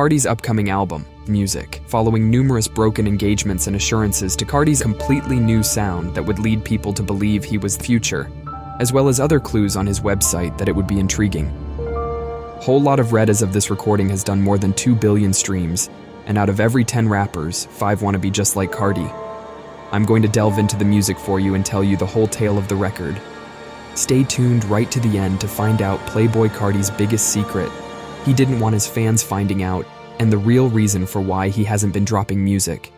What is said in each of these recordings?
Carti's upcoming album, Music, following numerous broken engagements and assurances to Carti's completely new sound that would lead people to believe he was Future, as well as other clues on his website that it would be intriguing. Whole Lot of Red as of this recording has done more than 2 billion streams, and out of every 10 rappers, 5 want to be just like Carti. I'm going to delve into the music for you and tell you the whole tale of the record. Stay tuned right to the end to find out Playboi Carti's biggest secret. He didn't want his fans finding out, and the real reason for why he hasn't been dropping music.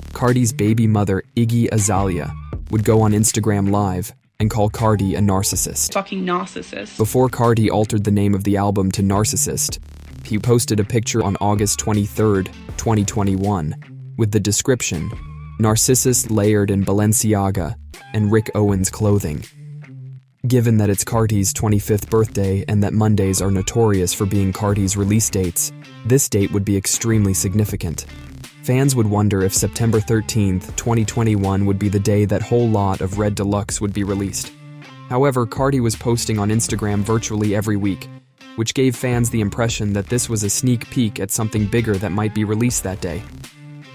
Carti's baby mother, Iggy Azalea, would go on Instagram Live and call Carti a narcissist. Fucking narcissist. Before Carti altered the name of the album to Narcissist, he posted a picture on August 23rd, 2021, with the description, "Narcissus layered in Balenciaga and Rick Owens clothing." Given that it's Carti's 25th birthday and that Mondays are notorious for being Carti's release dates, this date would be extremely significant. Fans would wonder if September 13th, 2021 would be the day that Whole Lot of Red Deluxe would be released. However, Carti was posting on Instagram virtually every week, which gave fans the impression that this was a sneak peek at something bigger that might be released that day.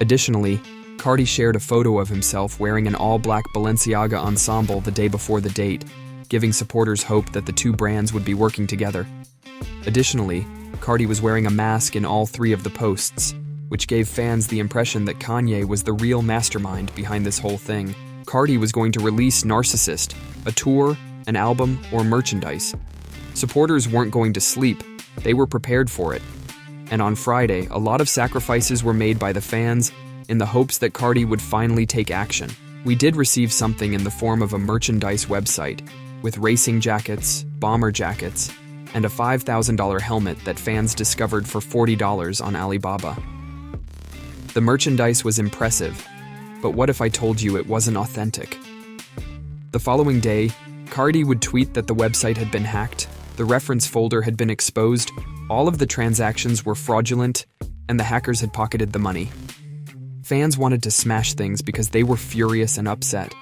Additionally, Carti shared a photo of himself wearing an all-black Balenciaga ensemble the day before the date, giving supporters hope that the two brands would be working together. Additionally, Carti was wearing a mask in all 3 of the posts, which gave fans the impression that Kanye was the real mastermind behind this whole thing. Carti was going to release Narcissist, a tour, an album, or merchandise. Supporters weren't going to sleep, they were prepared for it. And on Friday, a lot of sacrifices were made by the fans in the hopes that Carti would finally take action. We did receive something in the form of a merchandise website, with racing jackets, bomber jackets, and a $5,000 helmet that fans discovered for $40 on Alibaba. The merchandise was impressive, but what if I told you it wasn't authentic? The following day, Carti would tweet that the website had been hacked, the reference folder had been exposed, all of the transactions were fraudulent, and the hackers had pocketed the money. Fans wanted to smash things because they were furious and upset.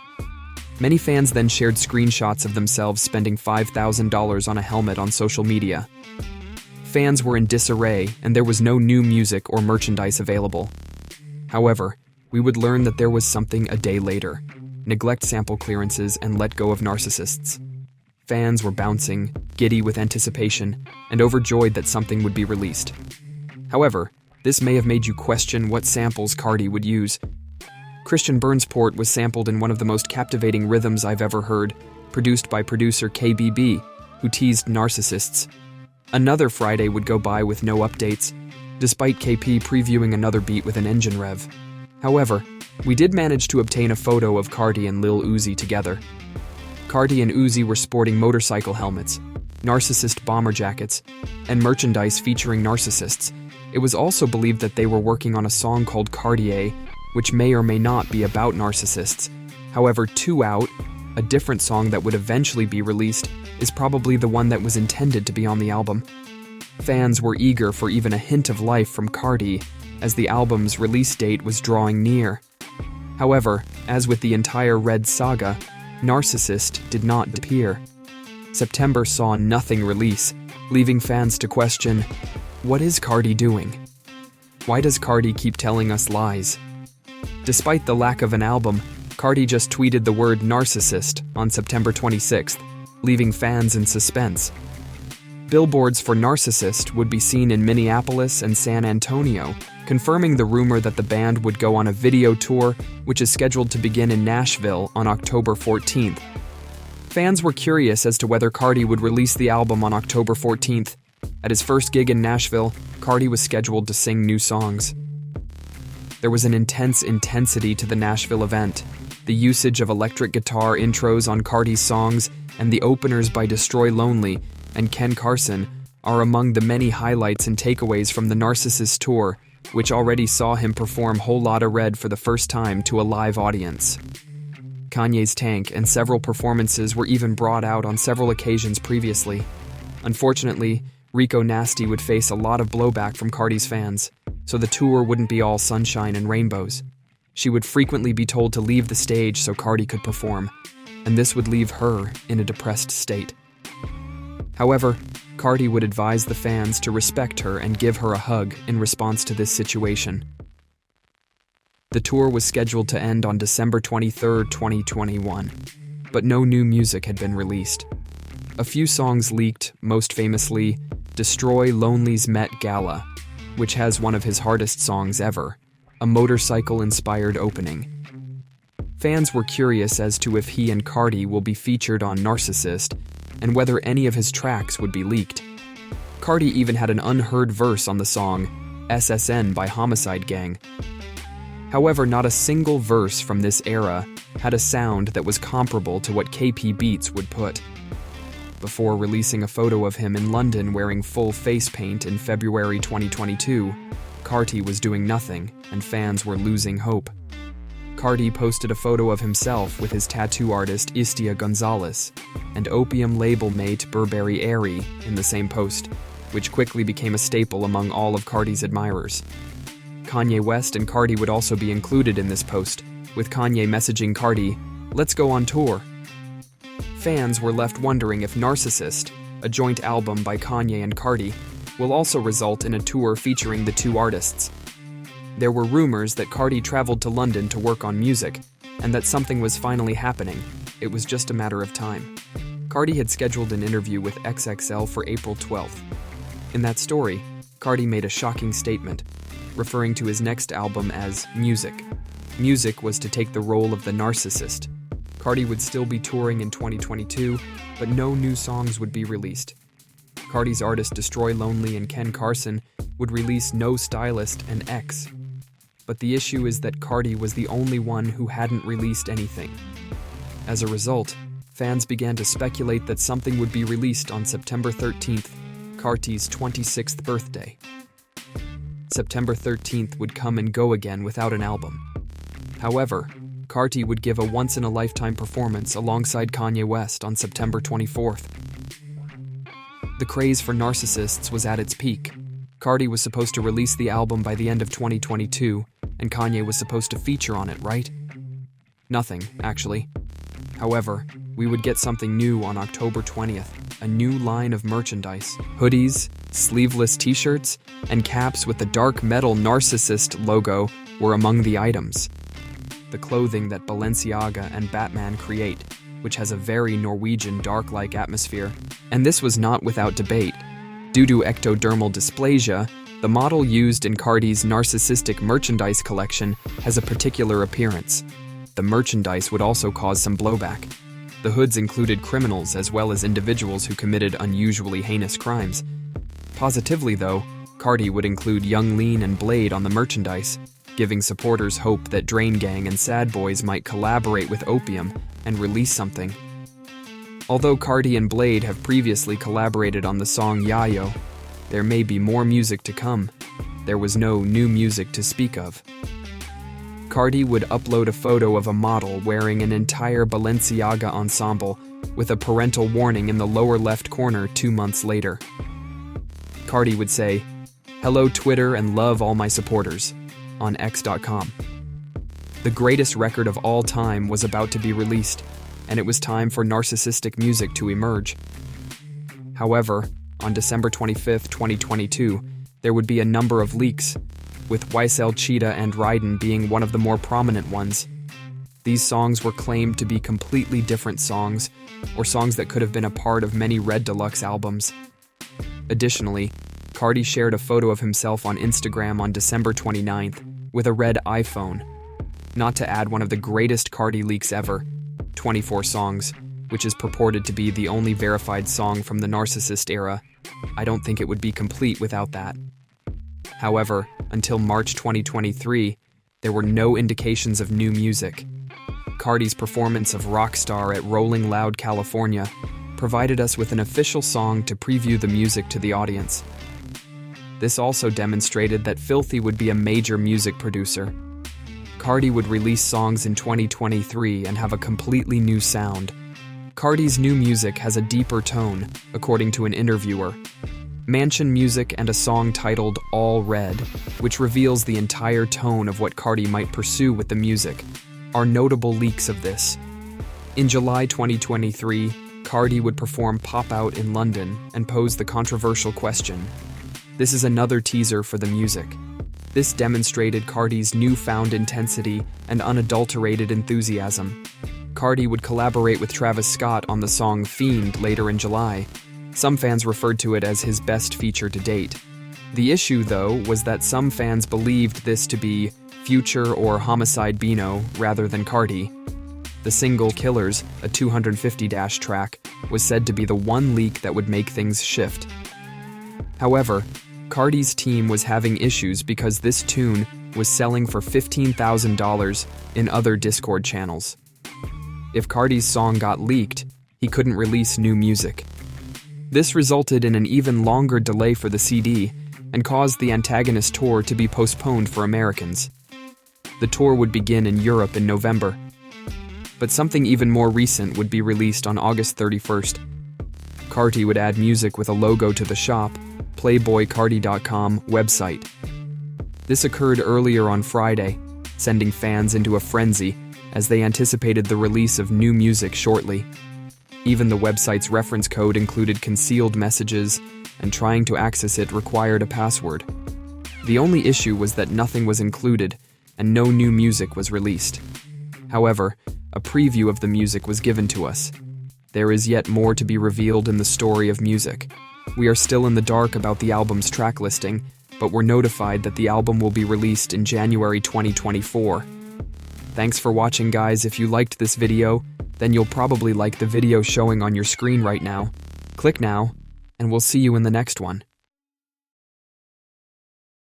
Many fans then shared screenshots of themselves spending $5,000 on a helmet on social media. Fans were in disarray, and there was no new music or merchandise available. However, we would learn that there was something a day later. Neglect sample clearances and let go of narcissists. Fans were bouncing, giddy with anticipation, and overjoyed that something would be released. However, this may have made you question what samples Carti would use. Christian Burnsport was sampled in one of the most captivating rhythms I've ever heard, produced by producer KBB, who teased narcissists. Another Friday would go by with no updates, despite KP previewing another beat with an engine rev. However, we did manage to obtain a photo of Carti and Lil Uzi together. Carti and Uzi were sporting motorcycle helmets, narcissist bomber jackets, and merchandise featuring narcissists. It was also believed that they were working on a song called Cartier, which may or may not be about narcissists. However, 2 Out, a different song that would eventually be released, is probably the one that was intended to be on the album. Fans were eager for even a hint of life from Carti, as the album's release date was drawing near. However, as with the entire Red saga, Narcissist did not appear. September saw nothing release, leaving fans to question, what is Carti doing? Why does Carti keep telling us lies? Despite the lack of an album, Carti just tweeted the word narcissist on September 26th, leaving fans in suspense. Billboards for Narcissist would be seen in Minneapolis and San Antonio, confirming the rumor that the band would go on a video tour, which is scheduled to begin in Nashville on October 14th. Fans were curious as to whether Carti would release the album on October 14th. At his first gig in Nashville, Carti was scheduled to sing new songs. There was an intense intensity to the Nashville event. The usage of electric guitar intros on Carti's songs and the openers by Destroy Lonely and Ken Carson are among the many highlights and takeaways from the Narcissist tour, which already saw him perform Whole Lotta Red for the first time to a live audience. Kanye's Tank and several performances were even brought out on several occasions previously. Unfortunately, Rico Nasty would face a lot of blowback from Carti's fans, so the tour wouldn't be all sunshine and rainbows. She would frequently be told to leave the stage so Carti could perform, and this would leave her in a depressed state. However, Carti would advise the fans to respect her and give her a hug in response to this situation. The tour was scheduled to end on December 23, 2021, but no new music had been released. A few songs leaked, most famously, Destroy Lonely's Met Gala, which has one of his hardest songs ever, a motorcycle-inspired opening. Fans were curious as to if he and Carti will be featured on Narcissist, and whether any of his tracks would be leaked. Carti even had an unheard verse on the song SSN by Homicide Gang. However, not a single verse from this era had a sound that was comparable to what KP Beats would put. Before releasing a photo of him in London wearing full face paint in February 2022, Carti was doing nothing, and fans were losing hope. Carti posted a photo of himself with his tattoo artist Istia Gonzalez and Opium label mate Burberry Airy in the same post, which quickly became a staple among all of Carti's admirers. Kanye West and Carti would also be included in this post, with Kanye messaging Carti, "Let's go on tour." Fans were left wondering if Narcissist, a joint album by Kanye and Carti, will also result in a tour featuring the two artists. There were rumors that Carti traveled to London to work on music, and that something was finally happening. It was just a matter of time. Carti had scheduled an interview with XXL for April 12th. In that story, Carti made a shocking statement, referring to his next album as Music. Music was to take the role of the narcissist. Carti would still be touring in 2022, but no new songs would be released. Carti's artist Destroy Lonely and Ken Carson would release No Stylist and X. But the issue is that Carti was the only one who hadn't released anything. As a result, fans began to speculate that something would be released on September 13th, Carti's 26th birthday. September 13th would come and go again without an album. However, Carti would give a once-in-a-lifetime performance alongside Kanye West on September 24th. The craze for narcissists was at its peak. Carti was supposed to release the album by the end of 2022, and Kanye was supposed to feature on it, right? Nothing, actually. However, we would get something new on October 20th, a new line of merchandise. Hoodies, sleeveless t-shirts, and caps with the dark metal Narcissist logo were among the items. The clothing that Balenciaga and Batman create, which has a very Norwegian dark-like atmosphere, and this was not without debate. Due to ectodermal dysplasia, the model used in Carti's narcissistic merchandise collection has a particular appearance. The merchandise would also cause some blowback. The hoods included criminals as well as individuals who committed unusually heinous crimes. Positively, though, Carti would include Young Lean and Blade on the merchandise, giving supporters hope that Drain Gang and Sad Boys might collaborate with Opium and release something. Although Carti and Blade have previously collaborated on the song Yayo, there may be more music to come. There was no new music to speak of. Carti would upload a photo of a model wearing an entire Balenciaga ensemble with a parental warning in the lower left corner 2 months later. Carti would say, "Hello Twitter and love all my supporters," on X.com. The greatest record of all time was about to be released, and it was time for narcissistic music to emerge. However, on December 25, 2022, there would be a number of leaks, with YSL Cheetah and Raiden being one of the more prominent ones. These songs were claimed to be completely different songs, or songs that could have been a part of many Red Deluxe albums. Additionally, Carti shared a photo of himself on Instagram on December 29th with a red iPhone. Not to add one of the greatest Carti leaks ever, 24 songs, which is purported to be the only verified song from the Narcissist era. I don't think it would be complete without that. However, until March 2023, there were no indications of new music. Carti's performance of Rockstar at Rolling Loud, California, provided us with an official song to preview the music to the audience. This also demonstrated that Filthy would be a major music producer. Carti would release songs in 2023 and have a completely new sound. Carti's new music has a deeper tone, according to an interviewer. Mansion music and a song titled All Red, which reveals the entire tone of what Carti might pursue with the music, are notable leaks of this. In July 2023, Carti would perform Pop Out in London and pose the controversial question. This is another teaser for the music. This demonstrated Carti's newfound intensity and unadulterated enthusiasm. Carti would collaborate with Travis Scott on the song Fiend later in July. Some fans referred to it as his best feature to date. The issue, though, was that some fans believed this to be Future or Homicide Bino rather than Carti. The single Killers, a 250- track, was said to be the one leak that would make things shift. However, Carti's team was having issues because this tune was selling for $15,000 in other Discord channels. If Carti's song got leaked, he couldn't release new music. This resulted in an even longer delay for the CD and caused the Antagonist tour to be postponed for Americans. The tour would begin in Europe in November. But something even more recent would be released on August 31st. Carti would add music with a logo to the shop, PlayBoyCarti.com website. This occurred earlier on Friday, sending fans into a frenzy as they anticipated the release of new music shortly. Even the website's reference code included concealed messages, and trying to access it required a password. The only issue was that nothing was included, and no new music was released. However, a preview of the music was given to us. There is yet more to be revealed in the story of music. We are still in the dark about the album's track listing, but we're notified that the album will be released in January 2024. Thanks for watching, guys. If you liked this video, then you'll probably like the video showing on your screen right now. Click now, and we'll see you in the next one.